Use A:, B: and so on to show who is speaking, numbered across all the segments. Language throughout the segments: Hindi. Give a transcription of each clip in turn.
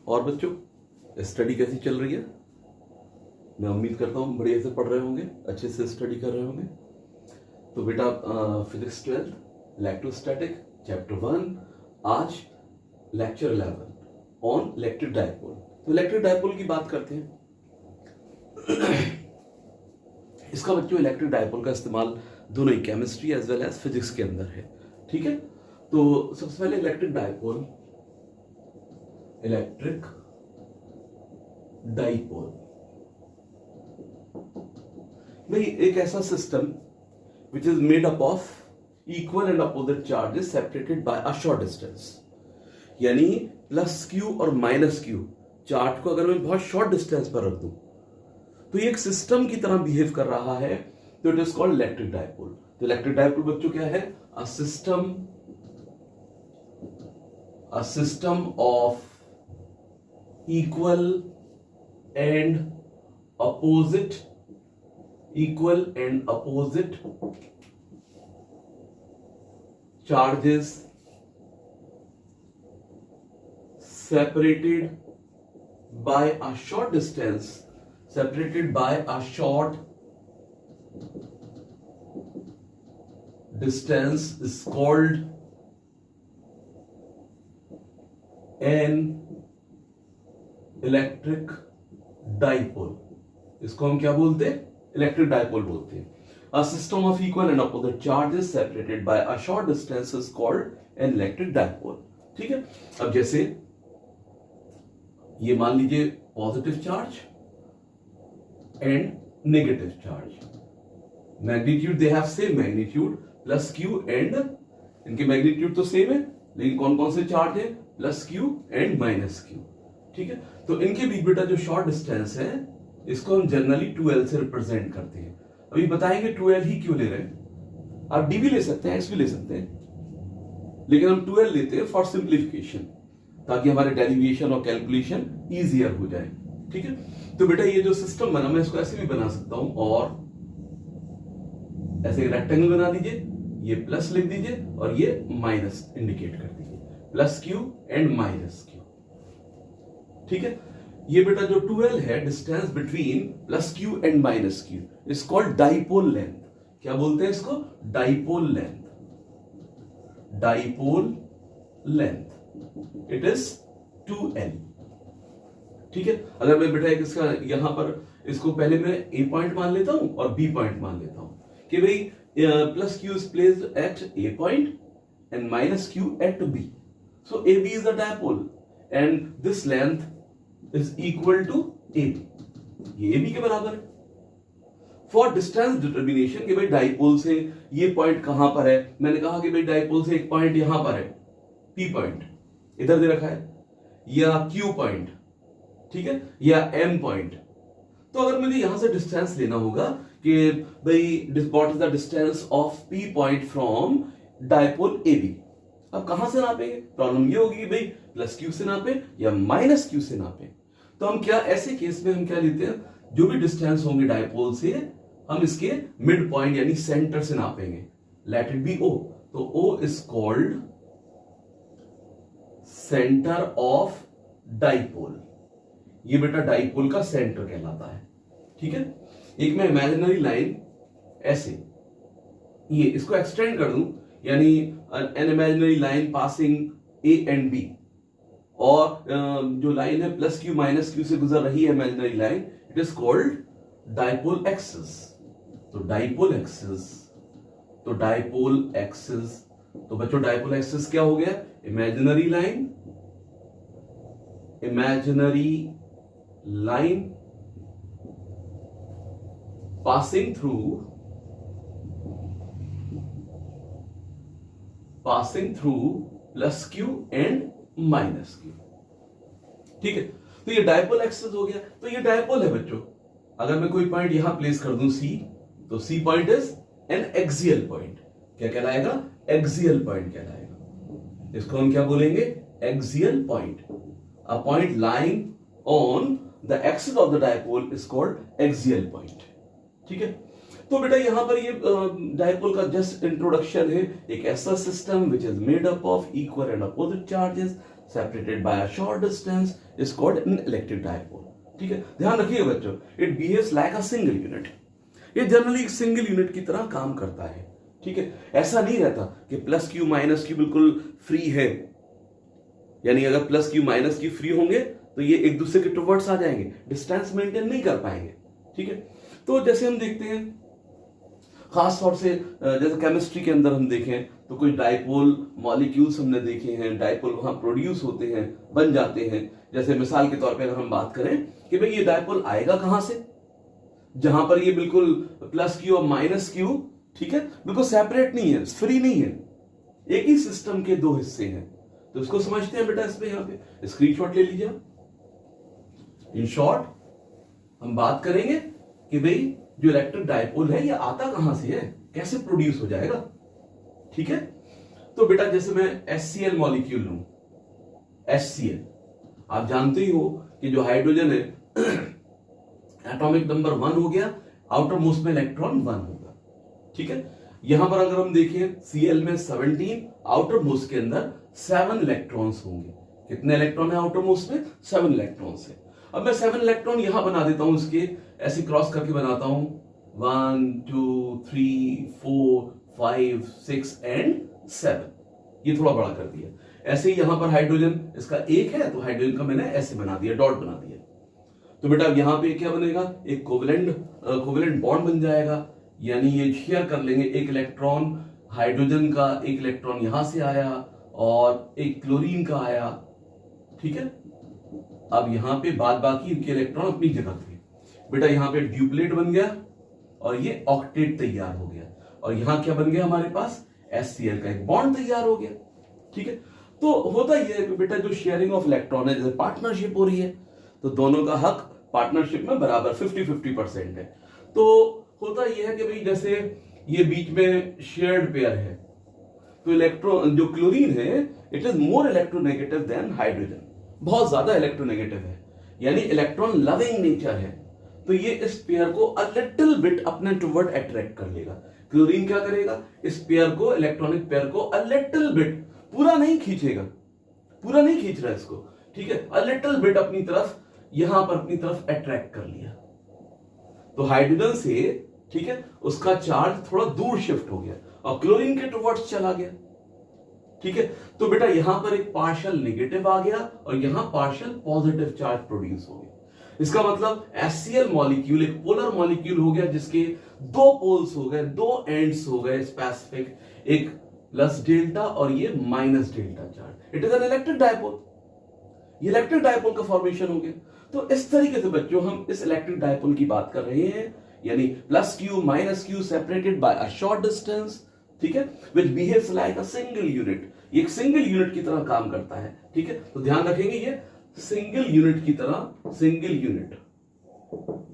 A: और बच्चों स्टडी कैसी चल रही है? मैं उम्मीद करता हूँ बढ़िया से पढ़ रहे होंगे, अच्छे से स्टडी कर रहे होंगे। तो बेटा फिजिक्स 12 इलेक्ट्रोस्टैटिक चैप्टर 1 आज लेक्चर 11 ऑन इलेक्ट्रिक डायपोल। तो इलेक्ट्रिक डायपोल की बात करते हैं। इसका बच्चों इलेक्ट्रिक डायपोल का इस्तेमाल दोनों ही chemistry as well as physics के अंदर है। ठीक है, तो सबसे पहले इलेक्ट्रिक डायपोल भाई एक ऐसा system which is made up of equal and opposite charges separated by a short distance. यानी प्लस क्यू और माइनस क्यू चार्ज को अगर मैं बहुत शॉर्ट डिस्टेंस पर रख दूं तो ये एक सिस्टम की तरह बिहेव कर रहा है, तो it is called electric dipole. तो इलेक्ट्रिक डायपोल बच्चों क्या है? A system of equal and opposite charges separated by a short distance is called an electric dipole. इसको हम क्या बोलते हैं? इलेक्ट्रिक डाइपोल बोलते हैं। A system of equal and opposite charges separated by a short distance is called an electric dipole. ठीक है, अब जैसे ये मान लीजिए positive charge and negative charge, magnitude they have same magnitude plus Q and, इनके मैग्नीट्यूड तो सेम है लेकिन कौन कौन से चार्ज है? Plus Q and minus Q. ठीक है, तो इनके बीच बेटा जो शॉर्ट डिस्टेंस है इसको हम जनरली 2l से रिप्रेजेंट करते हैं। अभी बताएंगे 2l ही क्यों ले रहे हैं। आप d भी ले सकते हैं, x भी ले सकते हैं, लेकिन हम 2l लेते हैं फॉर सिंप्लीफिकेशन, ताकि हमारे डेरिवेशन और कैलकुलेशन इजियर हो जाए। ठीक है, तो बेटा ये जो सिस्टम बना मैं इसको ऐसे भी बना सकता हूं, और ऐसे रेक्टेंगल बना दीजिए, ये प्लस लिख दीजिए और ये माइनस इंडिकेट कर दीजिए, plus Q and minus Q. ठीक है, ये बेटा जो 2l है distance between plus Q and minus Q is called dipole length. क्या बोलते हैं इसको? Dipole length. It is 2l। ठीक है, अगर मैं बेटा इसका यहां पर इसको पहले मैं a पॉइंट मान लेता हूं और b पॉइंट मान लेता हूं कि भाई plus Q is placed at a point and minus Q at b, so ab is the dipole and this length is equal to AB। ये AB के बराबर है। फॉर डिस्टेंस डिटर्मिनेशन कि भाई डाइपोल से ये पॉइंट कहां पर है, मैंने कहा कि भाई डाइपोल से एक पॉइंट यहां पर है, P पॉइंट इधर दे रखा है, या Q पॉइंट, ठीक है, या M पॉइंट। तो अगर मुझे यहां से डिस्टेंस लेना होगा कि भाई what is the distance of P point from dipole AB, अब कहां से नापेंगे? प्रॉब्लम ये होगी कि भाई प्लस क्यू से नापे या माइनस क्यू से नापे। तो हम क्या ऐसे केस में हम क्या लेते हैं, जो भी डिस्टेंस होंगे डाइपोल से हम इसके मिड पॉइंट यानी सेंटर से नापेंगे। लेट इट बी O, तो O is called centre of dipole. ये बेटा डाइपोल का सेंटर कहलाता है। ठीक है, एक मैं इमेजिनरी लाइन ऐसे ये इसको एक्सटेंड कर दूं, यानी an imaginary line passing A and B, और जो लाइन है प्लस क्यू माइनस क्यू से गुजर रही है imaginary line, it is called dipole axis. तो डाइपोल एक्सिस तो बच्चों डाइपोल एक्सिस क्या हो गया? Imaginary line passing through plus Q and minus Q. ठीक है, तो ये डाइपोल एक्सिस हो गया। तो ये डाइपोल है बच्चों। अगर मैं कोई पॉइंट यहां प्लेस कर दूं C, तो C point is an axial point. क्या कहलाएगा? एक्सियल पॉइंट कहलाएगा। इसको हम क्या बोलेंगे? Axial point. A point lying on the axis of the dipole is called axial point. ठीक है, तो बेटा यहां पर ये डाइपोल का जस्ट इंट्रोडक्शन है। एक ऐसा system which is made up of equal and opposite charges separated by a short distance is called an electric dipole. ठीक है, ध्यान रखिएगा बच्चों, it behaves like a single unit. ये जनरली एक सिंगल यूनिट की तरह काम करता है. ठीक है, ऐसा नहीं रहता कि प्लस क्यू माइनस क्यू बिल्कुल फ्री है, यानी अगर plus q minus Q free होंगे तो ये एक दूसरे के टुवर्ड्स आ जाएंगे, डिस्टेंस मेंटेन नहीं कर पाएंगे. ठीक है, तो जैसे हम देखते हैं खास तौर से जैसे केमिस्ट्री के अंदर हम देखें तो कोई डाइपोल मॉलिक्यूल्स हमने देखे हैं, डाइपोल वहां प्रोड्यूस होते हैं, बन जाते हैं. जैसे मिसाल के तौर पे अगर हम बात करें कि भाई ये डाइपोल आएगा कहां से, जहां पर ये बिल्कुल प्लस क्यू और माइनस क्यू, ठीक है, बिल्कुल सेपरेट नहीं है, फ्री नहीं है, एक ही सिस्टम के दो हिस्से हैं. तो इसको समझते हैं बेटा, इसमें यहां पे स्क्रीनशॉट ले लीजिए. इन शॉर्ट हम बात करेंगे कि भाई जो इलेक्ट्रिक डाइपोल है ये आता कहां से है, कैसे प्रोड्यूस हो जाएगा. ठीक है, तो बेटा जैसे मैं HCl मॉलिक्यूल लूं, HCl, आप जानते ही हो कि जो हाइड्रोजन है एटॉमिक नंबर 1 हो गया, आउटर मोस्ट में इलेक्ट्रॉन 1 होगा. ठीक है, यहां पर अगर हम देखें Cl में 17, आउटर मोस्ट के अंदर 7 इलेक्ट्रॉन्स होंगे. कितने इलेक्ट्रॉन है आउटर मोस्ट में? 7 इलेक्ट्रॉन्स है. अब मैं 7 इलेक्ट्रॉन यहां बना देता हूं, इसके ऐसे क्रॉस करके बनाता हूं, 1 2 3 4 5 6 एंड 7. ये थोड़ा बड़ा कर दिया. ऐसे ही यहां पर हाइड्रोजन इसका एक है तो हाइड्रोजन का मैंने ऐसे बना दिया, डॉट बना दिया. तो बेटा यहां पे क्या बनेगा, एक कोवेलेंट बॉन्ड बन जाएगा, यानी ये शेयर कर लेंगे. एक इलेक्ट्रॉन हाइड्रोजन का, एक इलेक्ट्रॉन यहां से आया और एक क्लोरीन का आया. ठीक है, अब यहां पे बाद बाकी इनके इलेक्ट्रॉन अपनी जगह थे. बेटा यहां पे ड्यूप्लेट बन गया और ये ऑक्टेट तैयार हो गया, और यहां क्या बन गया हमारे पास, HCl का एक बॉन्ड तैयार हो गया. ठीक है, तो होता ही है कि बेटा जो शेयरिंग ऑफ इलेक्ट्रॉन है, जैसे पार्टनरशिप हो रही है तो दोनों का हक पार्टनरशिप में बराबर 50-50% है. तो होता ही है कि भाई जैसे ये बीच में शेयर्ड पेयर है तो इलेक्ट्रॉन जो क्लोरीन है it is more electronegative than hydrogen, बहुत ज्यादा इलेक्ट्रोनेगेटिव है, यानी इलेक्ट्रॉन लविंग नेचर है. तो ये इस पेयर को अ लिटिल बिट अपने टुवर्ड अट्रैक्ट कर लेगा. क्लोरीन क्या करेगा, इस पेयर को, इलेक्ट्रॉनिक पेयर को अ लिटिल बिट, पूरा नहीं खींचेगा, पूरा नहीं खींच रहा इसको. ठीक है, अ लिटिल बिट अपनी तरफ, यहां पर अपनी तरफ अट्रैक्ट कर लिया. तो हाइड्रोजन से, ठीक है, उसका चार्ज थोड़ा दूर शिफ्ट हो गया और क्लोरीन के टुवर्ड्स चला गया. ठीक है, तो बेटा यहां पर एक पार्शियल नेगेटिव आ गया और यहां पार्शियल पॉजिटिव चार्ज प्रोड्यूस हो गया. इसका मतलब HCl मॉलिक्यूल एक पोलर मॉलिक्यूल हो गया जिसके दो पोल्स हो गए, दो एंड्स हो गए स्पेसिफिक, एक प्लस डेल्टा और ये minus delta charge. It is an electric dipole. ये इलेक्ट्रिक डाइपोल का फॉर्मेशन हो गया. तो इस तरीके से बच्चों हम इस इलेक्ट्रिक डाइपोल की बात कर रहे हैं, यानी plus q minus q separated by a short distance. ठीक है, which behaves like a single unit. ये एक सिंगल यूनिट की तरह काम करता है. ठीक है, तो ध्यान रखेंगे ये सिंगल यूनिट की तरह, सिंगल यूनिट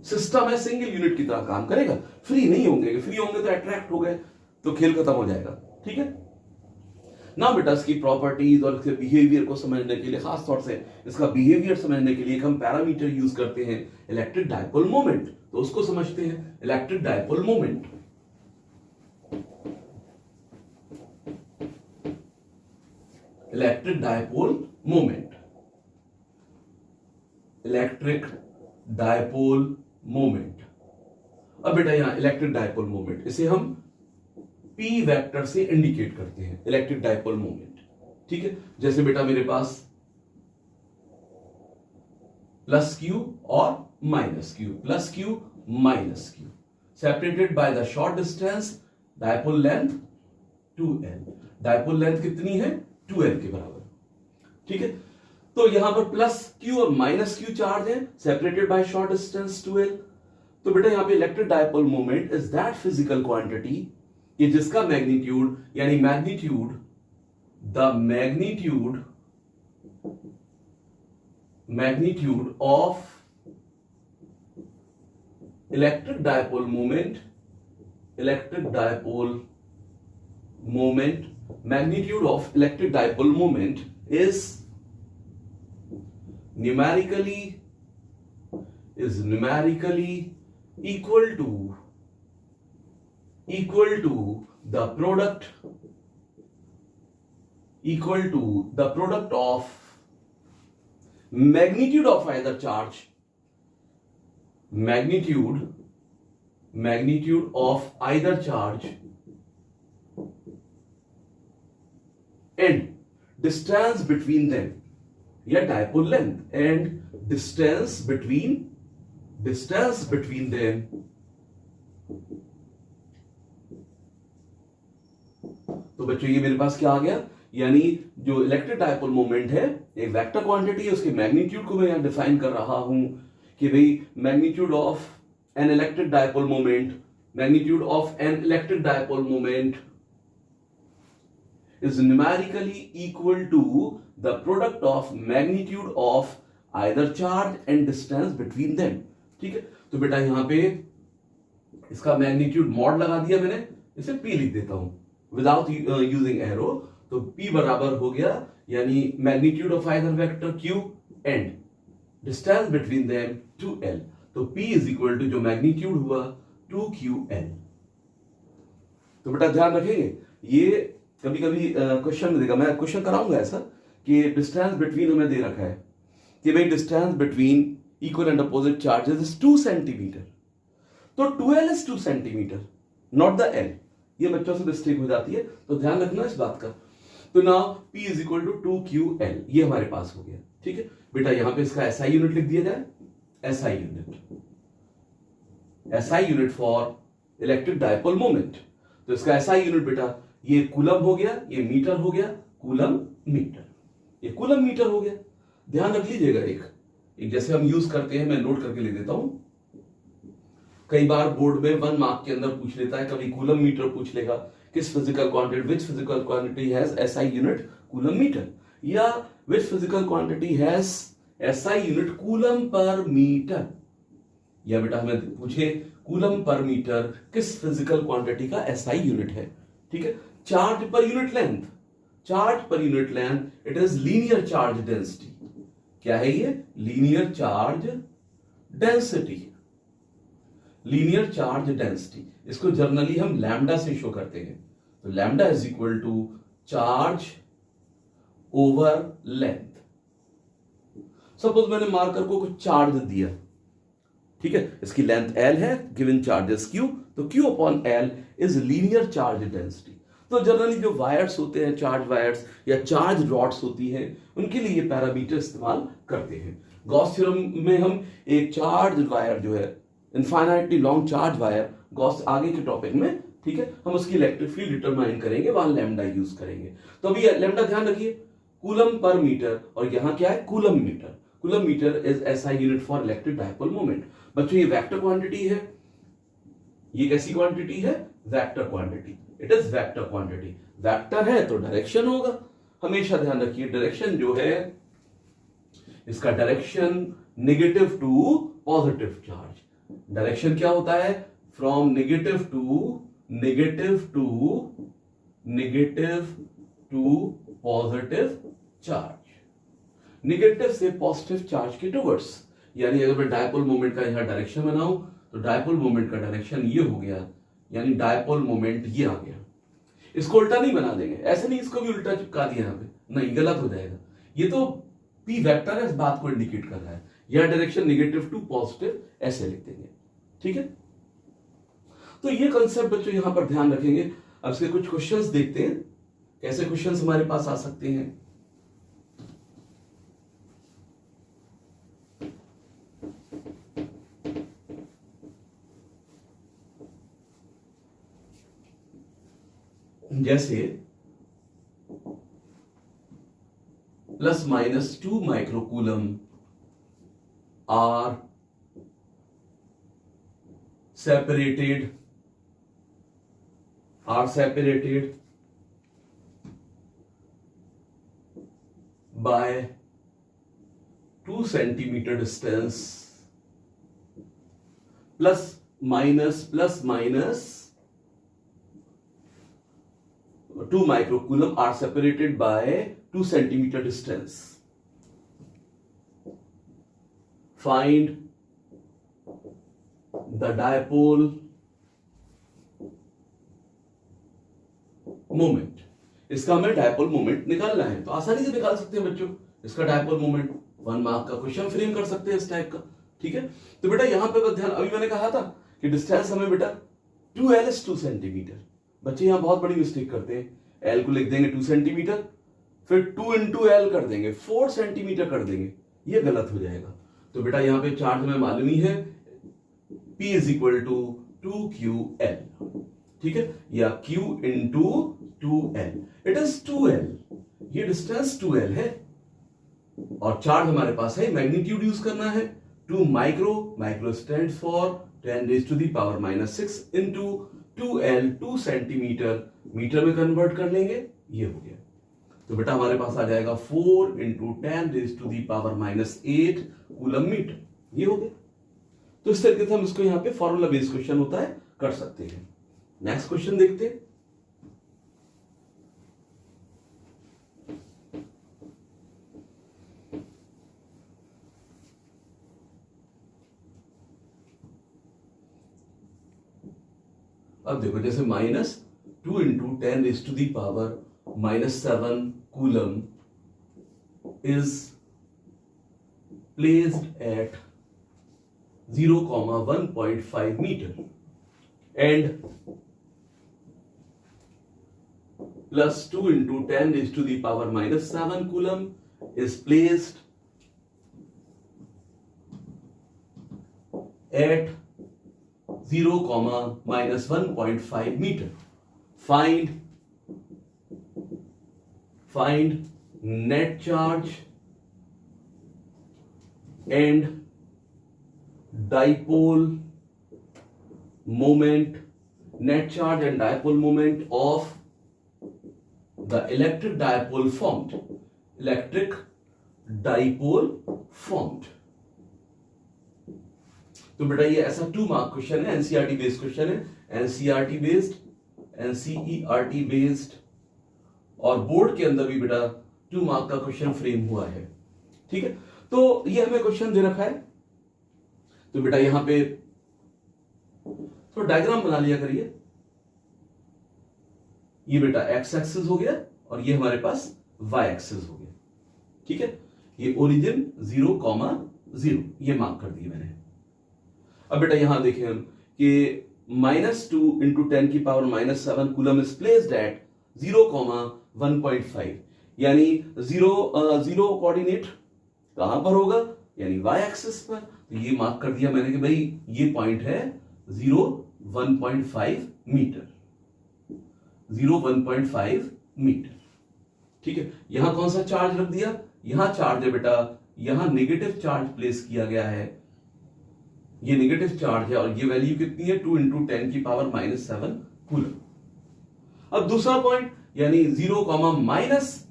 A: सिस्टम है, सिंगल यूनिट की तरह काम करेगा. फ्री नहीं होंगे, फ्री होंगे तो अट्रैक्ट हो गए तो खेल खत्म हो जाएगा. ठीक है ना बेटा, इसकी प्रॉपर्टीज और इसके बिहेवियर को समझने के लिए, खास तौर से इसका बिहेवियर समझने के लिए हम पैरामीटर यूज करते हैं, इलेक्ट्रिक डाइपोल मोमेंट. तो उसको समझते हैं, electric dipole moment. Electric dipole moment, electric dipole moment. अब बेटा यहां इलेक्ट्रिक डाइपोल मोमेंट, इसे हम P वेक्टर से इंडिकेट करते हैं, इलेक्ट्रिक डाइपोल मोमेंट. ठीक है, जैसे बेटा मेरे पास प्लस क्यू और minus Q, plus q minus q, separated by the short distance, dipole length 2l. Dipole length कितनी है? 2l के बराबर. ठीक है, तो यहां पर प्लस क्यू और माइनस क्यू चार्ज है, separated by short distance 2l. तो बेटा यहां पे electric dipole moment is that physical quantity कि जिसका मैग्नीट्यूड, यानी magnitude, the magnitude of electric dipole moment, electric dipole moment, magnitude of electric dipole moment is numerically equal to the product of magnitude of either charge, magnitude of either charge and distance between them, या dipole length and distance between them. तो बच्चों ये मेरे पास क्या आ गया, यानी जो इलेक्ट्रिक डायपोल मोमेंट है एक वेक्टर क्वांटिटी है, उसके मैग्नीट्यूड को मैं यहां डिफाइन कर रहा हूं कि भाई magnitude of an electric dipole moment, magnitude of an electric dipole moment is numerically equal to the product of magnitude of either charge and distance between them. ठीक है, तो बेटा यहां पे इसका मैग्नीट्यूड मॉड लगा दिया मैंने, इसे P लिख देता हूं विदाउट यूजिंग एरो, तो P बराबर हो गया यानी magnitude of either vector Q and distance between them 2L, तो P इज इक्वल टू जो मैग्नीट्यूड हुआ 2QL। तो बेटा ध्यान रखेंगे, ये कभी कभी क्वेश्चन में देगा, मैं क्वेश्चन कराऊंगा ऐसा कि डिस्टेंस बिटवीन हमें दे रखा है कि भाई distance between equal and opposite charges is 2 centimetre, तो 2L is 2 centimetre not the L। ये बच्चों से मिस्टेक हो जाती है, तो ध्यान रखना इस बात का। तो now P is equal to 2QL, ये हमारे पास हो गया। ठीक है बेटा, यहां पे इसका SI यूनिट लिख दिया जाए, SI unit for electric dipole moment. तो इसका SI यूनिट बेटा ये कूलम हो गया, ये मीटर हो गया, कूलम मीटर, ये कूलम मीटर हो गया। ध्यान रख लीजिएगा, एक जैसे हम यूज करते हैं, मैं नोट करके ले देता हूं। कई बार बोर्ड में 1 मार्क के अंदर पूछ लेता है, कभी कूलम मीटर पूछ लेगा, किस physical quantity, which physical quantity has SI unit coulomb metre, या which physical quantity has SI unit coulomb per metre, या बेटा हमें पूछे कूलम पर मीटर किस फिजिकल क्वांटिटी का SI यूनिट है। ठीक है, charge per unit length, it is linear charge density. क्या है ये? Linear charge density. इसको जनरली हम लैम्डा से शो करते हैं, तो lambda is equal to charge over length. Suppose मैंने मार्कर को कुछ चार्ज दिया, ठीक है, इसकी लेंथ L है, गिवन चार्जेस Q, तो Q upon L is linear charge density. तो जनरली जो वायर्स होते हैं, चार्ज वायर्स या चार्ज रॉड्स होती हैं, उनके लिए ये पैरामीटर इस्तेमाल करते हैं। गॉस थ्योरम में हम एक चार्ज वायर जो है, infinitely long charge wire, Gauss आगे के टॉपिक में, ठीक है, हम उसकी इलेक्ट्रिक फील्ड डिटरमाइन करेंगे, वहां लैम्डा यूज करेंगे। तो अभी लैम्डा ध्यान रखिए, कूलम पर मीटर, और यहां क्या है? Coulomb metre. Coulomb metre is SI unit for electric dipole moment. बच्चों ये वेक्टर क्वांटिटी है, ये कैसी क्वांटिटी है? Vector quantity. It is vector quantity. Vector है तो डायरेक्शन होगा, हमेशा ध्यान रखिए। डायरेक्शन जो है, इसका direction negative to positive charge. Direction क्या होता है? From negative to positive charge, नेगेटिव से पॉजिटिव चार्ज के टुवर्ड्स। यानी अगर मैं डायपोल मोमेंट का यहां डायरेक्शन बनाऊं, तो डायपोल मोमेंट का डायरेक्शन ये हो गया, यानी डायपोल मोमेंट ये आ गया। इसको उल्टा नहीं बना देंगे, ऐसे नहीं इसको भी उल्टा चिपका दिया यहां पे, नहीं, गलत हो जाएगा। ये तो P वेक्टर है, इस बात को इंडिकेट कर रहा है। यह डायरेक्शन नेगेटिव टू पॉजिटिव ऐसे लिख देंगे। ठीक है, तो ये कंसेप्ट बच्चों यहां पर ध्यान रखेंगे। अब इसके कुछ क्वेश्चंस देखते हैं, कैसे क्वेश्चंस हमारे पास आ सकते हैं। जैसे ±2 microcoulomb are separated by 2 centimeter distance, plus minus 2 microcoulomb are separated by 2 centimeter distance. Find the dipole moment. इसका हमें डायपोल मोमेंट निकालना है, तो आसानी से निकाल सकते हैं बच्चों। इसका डायपोल मोमेंट। 1 मार्क का क्वेश्चन फ्रेम कर सकते हैं इस टाइप का। ठीक है, तो बेटा यहां पे बस ध्यान, अभी मैंने कहा था कि डिस्टेंस हमें बेटा 2l is 2 सेंटीमीटर। बच्चे यहां बहुत बड़ी मिस्टेक करते हैं, l को लिख देंगे 2 सेंटीमीटर, फिर 2 इंटू एल कर देंगे, 4 सेंटीमीटर कर देंगे, ये गलत हो जाएगा। तो बेटा यहां पे चार्ज हमें मालूम ही है, P is equal to 2ql, ठीक है, या Q into 2l, it is 2l, ये डिस्टेंस 2l है, और चार्ज हमारे पास है, मैग्नीट्यूड यूज करना है 2 micro, micro stands for 10 raised to the power minus 6 into 2l, 2 centimetre, metre में कन्वर्ट कर लेंगे, ये हो गया। तो बेटा हमारे पास आ जाएगा 4 into 10 raised to the power minus 8 coulomb metre, ये हो गया। तो इस तरीके से हम इसको यहां पे फॉर्मूला बेस्ड क्वेश्चन होता है, कर सकते हैं। नेक्स्ट क्वेश्चन देखते हैं। अब देखो, जैसे -2 into 10 raised to the power -7 coulomb is placed at 0,1.5 meter and +2 into 10 raised to the power -7 coulomb is placed at 0,-1.5 meter. Find net charge and dipole moment, net charge and dipole moment of the electric dipole formed. Electric dipole formed. तो बेटा ये ऐसा 2 मार्क क्वेश्चन है, एनसीईआरटी बेस्ड क्वेश्चन है, एनसीईआरटी बेस्ड, और बोर्ड के अंदर भी बेटा 2 मार्क का क्वेश्चन फ्रेम हुआ है। ठीक है, तो ये हमें क्वेश्चन दे रखा है, तो बेटा यहां पे तो डायग्राम बना लिया करिए। ये बेटा एक्स एक्सिस हो गया और ये हमारे पास वाई एक्सिस हो गया। ठीक है, ये ओरिजिन 0,0 ये मार्क कर दिए मैंने। अब बेटा यहां देखें हम कि -2 इंटू 10 की power -7 coulomb is placed eight 0,1.5, यानी 0 कोऑर्डिनेट कहां पर होगा, यानी वाई एक्सिस पर। तो ये मार्क कर दिया मैंने कि भाई ये पॉइंट है 0,1.5 मीटर, 0,1.5 मीटर। ठीक है, यहां कौन सा चार्ज रख दिया, यहां चार्ज है बेटा, यहां नेगेटिव चार्ज प्लेस किया गया है, ये नेगेटिव चार्ज है, और ये वैल्यू कितनी है 2 इंटू 10 की पावर -7 कूलम। अब दूसरा पॉइंट यानी 0, माइनस,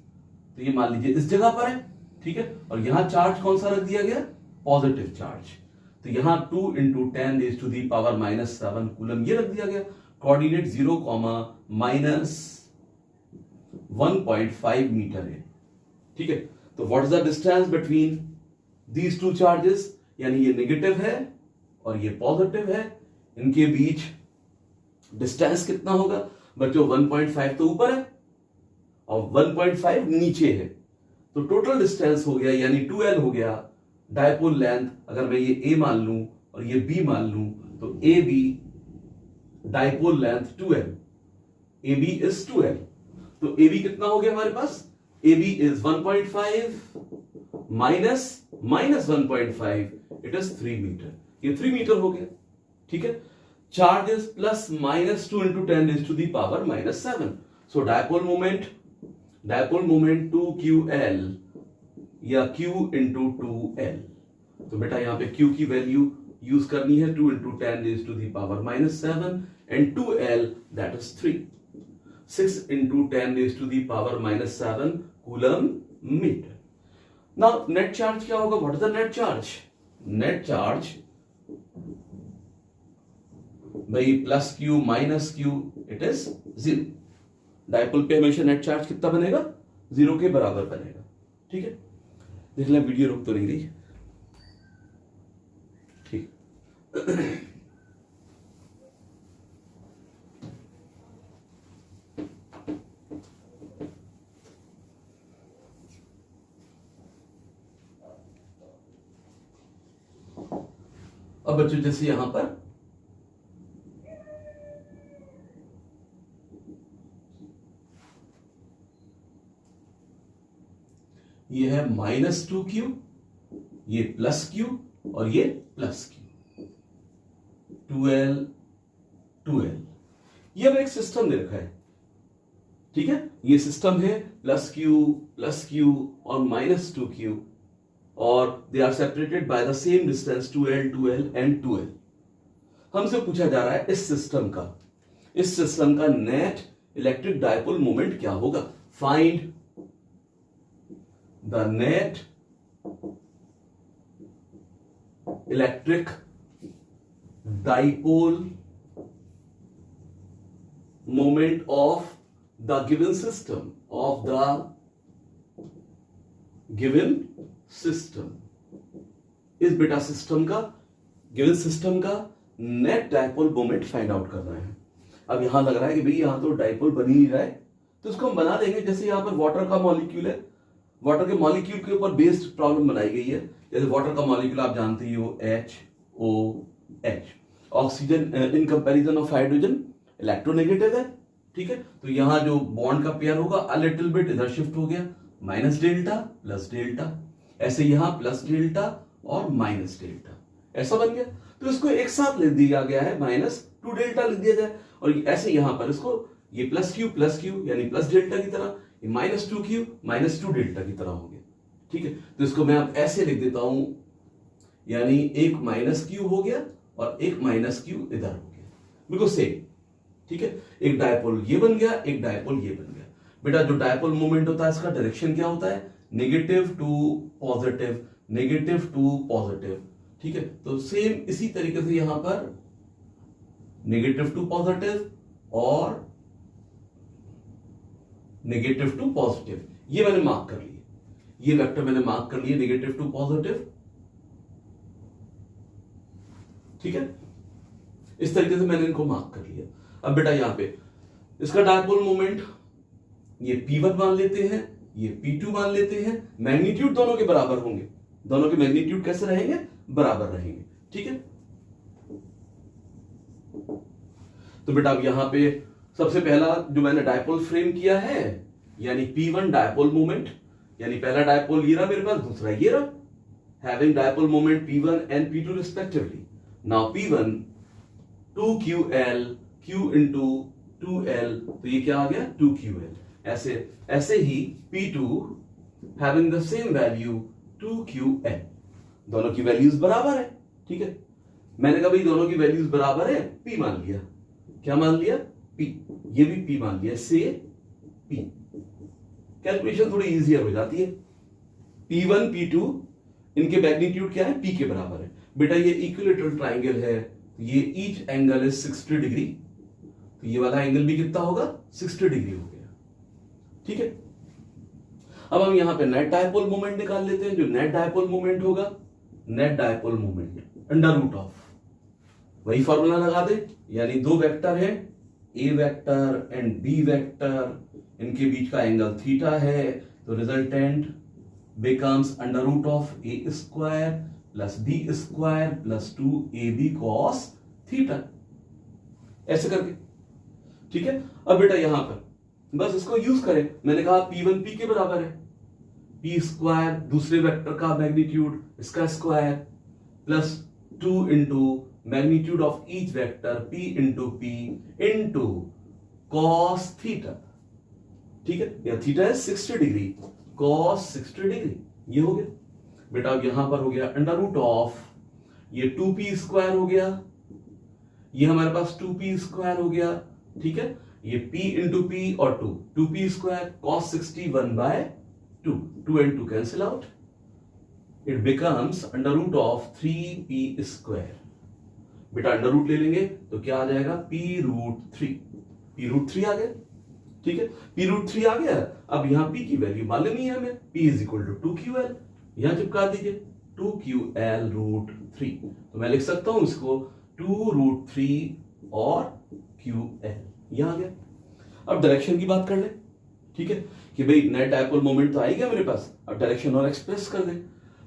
A: तो ये मान लीजिए इस जगह पर है। ठीक है, और यहां चार्ज कौन सा रख दिया गया, पॉजिटिव चार्ज, तो यहां 2 into 10 raise to the power -7 coulomb ये रख दिया गया। कोऑर्डिनेट 0,-1.5 मीटर है। ठीक है, तो what is the distance between these two charges, यानी ये नेगेटिव है और ये पॉजिटिव है, इनके बीच डिस्टेंस कितना होगा बच्चों, 1.5 तो ऊपर है और 1.5 नीचे है, तो टोटल डिस्टेंस हो गया यानी 2l हो गया। डायपोल लेंथ अगर मैं ये a मान लूं और ये b मान लूं, तो ab dipole length 2l, ab is 2l, तो ab कितना हो गया हमारे पास, ab is 1.5 minus 1.5, it is 3 metre, ये 3 मीटर हो गया। ठीक है, charge is +-2 into 10 raise to the power -7, so dipole moment 2ql या q इंटू 2l। तो बेटा यहां पे q की वैल्यू यूज करनी है 2 into 10 raise to the power -7 and 2l that is 3, 6 into 10 raise to the power -7 coulomb metre. Now net charge क्या होगा, what is the net charge, net charge भाई +q -q it is 0। Dipole पे हमेशा नेट चार्ज कितना बनेगा, 0 के बराबर बनेगा। ठीक है, देख लें वीडियो रुक तो नहीं रही, ठीक। अब बच्चों जैसे यहां पर ये है -2q, ये +q और ये +q, 2l 2l। ये अब एक सिस्टम दे रखा है, ठीक है। ये सिस्टम है +q और -2q और they are separated by the same distance 2l 2l and 2l। हमसे पूछा जा रहा है इस सिस्टम का नेट इलेक्ट्रिक डायपोल मोमेंट क्या होगा। Find the net electric dipole moment of the given system, इस बेटा सिस्टम का, गिवन सिस्टम का net dipole moment find out करना है। अब यहां लग रहा है कि भाई यहां तो डायपोल बन ही नहीं रहा है, तो इसको हम बना देंगे। जैसे यहां पर वाटर का मॉलिक्यूल है, वाटर के मॉलिक्यूल के ऊपर बेस्ड प्रॉब्लम बनाई गई है। जैसे वाटर का मॉलिक्यूल आप जानते ही हो HOH, oxygen in comparison of hydrogen electronegative है, ठीक है। तो यहां जो बॉन्ड का पेयर होगा अ लिटिल बिट इधर शिफ्ट हो गया, -डेल्टा +डेल्टा, ऐसे यहां +डेल्टा और -डेल्टा, ऐसा बन गया। तो इसको एक साथ लिख दिया गया है, -2 डेल्टा लिख दिया जाए, और ऐसे यहां पर इसको ये +q यानी +डेल्टा की तरह, ये -2q -2 डेल्टा की तरह हो गया, ठीक है। तो इसको मैं अब ऐसे लिख देता हूं, यानी एक -q हो गया और एक -q इधर हो गया, बिल्कुल सेम, ठीक है। एक डायपोल ये बन गया, एक डायपोल ये बन गया। बेटा जो डायपोल मोमेंट होता है इसका डायरेक्शन क्या होता है, नेगेटिव टू पॉजिटिव, ठीक है। तो सेम इसी तरीके से यहां पर नेगेटिव टू पॉजिटिव और नेगेटिव टू पॉजिटिव, ये मैंने मार्क कर लिए, ये वेक्टर मैंने मार्क कर लिए, नेगेटिव टू पॉजिटिव, ठीक है। इस तरीके से मैंने इनको मार्क कर लिया। अब बेटा यहां पे इसका डायपोल मोमेंट ये P1 मान लेते हैं, ये P2 मान लेते हैं, मैग्नीट्यूड दोनों के बराबर होंगे, दोनों के मैग्नीट्यूड कैसे रहेंगे, बराबर रहेंगे, ठीक है। तो बेटा अब यहां पे सबसे पहला जो मैंने डायपोल फ्रेम किया है, यानी P1 डायपोल मोमेंट, यानी पहला डायपोल ये रहा मेरे पास, दूसरा ये रहा, having dipole moment P1 and P2 respectively. Now P1 2ql, q into 2l, तो ये क्या आ गया 2ql। ऐसे ही P2 having the same value 2ql, दोनों की वैल्यूज बराबर है, ठीक है। मैंने कहा भाई दोनों की वैल्यूज बराबर है, P मान लिया, क्या मान लिया, P, ये भी P मान लिया, से P, कैलकुलेशन थोड़ी इजियर हो जाती है। P1 P2 इनके मैग्नीट्यूड क्या है, P के बराबर है। बेटा ये इक्विलेटरल ट्राइंगल है, ये ईच एंगल इज 60 डिग्री, तो ये वाला एंगल भी कितना होगा, 60 डिग्री हो गया, ठीक है। अब हम यहां पे नेट डायपोल मोमेंट निकाल लेते हैं। जो नेट डायपोल मोमेंट होगा, net dipole moment under root of, वही फॉर्मूला लगा दे, यानी दो वेक्टर है, A vector and B vector, इनके बीच का एंगल थीटा है, तो resultant becomes under root of A square plus B square plus 2ab cos theta, ऐसे करके, ठीक है। अब बेटा यहां पर बस इसको यूज करें, मैंने कहा P1 P के बराबर है, P स्क्वायर दूसरे वेक्टर का मैग्नीट्यूड इसका square plus 2 into magnitude of each vector P into P into cos theta, ठीक है। या थीटा है 60 डिग्री, cos 60 डिग्री, ये हो गया। बेटा अब यहां पर हो गया अंडर रूट ऑफ, ये 2p स्क्वायर हो गया, ये हमारे पास 2p स्क्वायर हो गया, ठीक है। ये p इंटू p और 2p square cos 60 1/2, 2 and 2 cancel out, it becomes under root of 3p square. बेटा अंडर रूट ले लेंगे तो क्या आ जाएगा, p√3 आ गया, ठीक है। p√3 आ गया। अब यहां p की वैल्यू मालूम नहीं है हमें, p is equal to 2ql, यहां चिपका दीजिए 2ql√3, तो मैं लिख सकता हूं इसको 2√3 और ql, यहां आ गया। अब डायरेक्शन की बात कर ले, ठीक है, कि भाई नेट डायपोल मोमेंट तो आ ही गया मेरे पास, अब डायरेक्शन और एक्सप्रेस कर दे।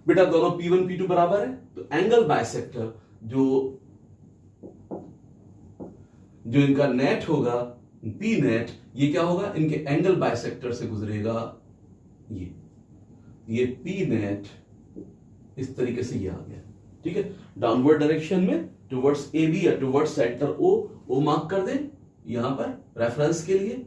A: बेटा दोनों P1 P2 बराबर है, तो एंगल बाइसेक्टर जो इनका नेट होगा पी नेट, ये क्या होगा, इनके एंगल बाइसेक्टर से गुजरेगा, ये पी नेट इस तरीके से ये आ गया, ठीक है। डाउनवर्ड डायरेक्शन में टुवर्ड्स ए बी या टुवर्ड्स सेंटर ओ मार्क कर दे यहां पर रेफरेंस के लिए,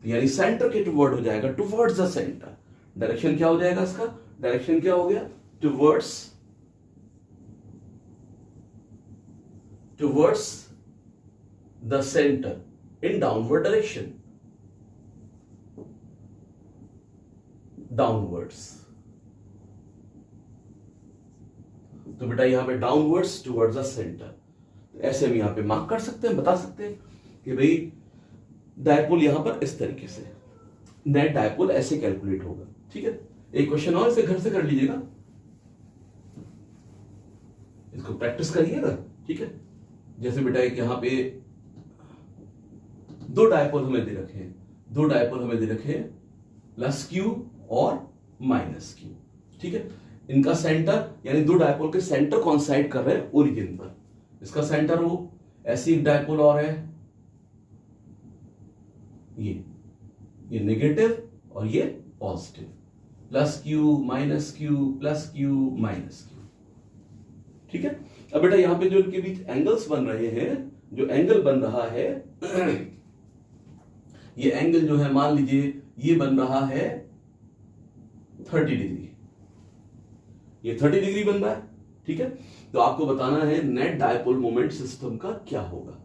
A: यानी सेंटर के टुवर्ड हो जाएगा, टुवर्ड्स द सेंटर। डायरेक्शन क्या हो जाएगा इसका, डायरेक्शन क्या हो गया, towards the centre in downward direction, downwards. तो बेटा यहां पे डाउनवर्ड्स टुवर्ड्स द सेंटर, ऐसे हम यहां पे मार्क कर सकते हैं, बता सकते हैं कि भाई डायपोल यहां पर इस तरीके से, नेट डायपोल ऐसे कैलकुलेट होगा, ठीक है। एक क्वेश्चन और इसे घर से कर लीजिएगा, इसको प्रैक्टिस करिएगा, ठीक है। जैसे बेटा एक यहां पे दो डायपोल हमें दे रखे हैं, प्लस क्यू और माइनस क्यू, ठीक है। इनका सेंटर यानी दो डायपोल के सेंटर कॉन्साइड कर रहे हैं ओरिजिन पर, इसका सेंटर वो, ऐसी एक डायपोल और है, ये नेगेटिव और ये positive, plus q minus Q, plus q minus Q, ठीक है। अब बेटा यहां पे जो इनके बीच एंगल्स बन रहे हैं, जो एंगल बन रहा है ये एंगल जो है मान लीजिए ये बन रहा है 30 डिग्री, ये 30 डिग्री बन रहा है, ठीक है। तो आपको बताना है नेट डायपोल मोमेंट सिस्टम का क्या होगा,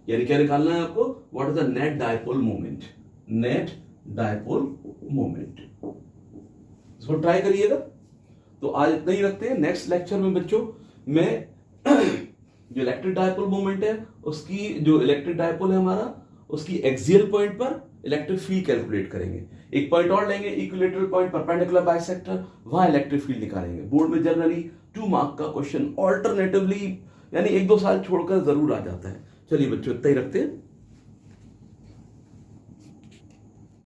A: यानी क्या निकालना है आपको, what is the net dipole moment, net dipole moment. इसको ट्राई करिएगा। तो आज इतना ही रखते हैं, नेक्स्ट लेक्चर में बच्चों मैं जो इलेक्ट्रिक डायपोल मोमेंट है उसकी, जो इलेक्ट्रिक डायपोल है हमारा, उसकी एक्सियल पॉइंट पर इलेक्ट्रिक फील्ड कैलकुलेट करेंगे। एक पॉइंट और लेंगे इक्विलेटरल पॉइंट परपेंडिकुलर बाइसेक्टर, वहां इलेक्ट्रिक फील्ड निकालेंगे। बोर्ड में जनरली 2 मार्क का क्वेश्चन ऑल्टरनेटिवली यानी 1-2 साल छोड़कर जरूर आ जाता है। चलिए बच्चों इतना ही रखते हैं।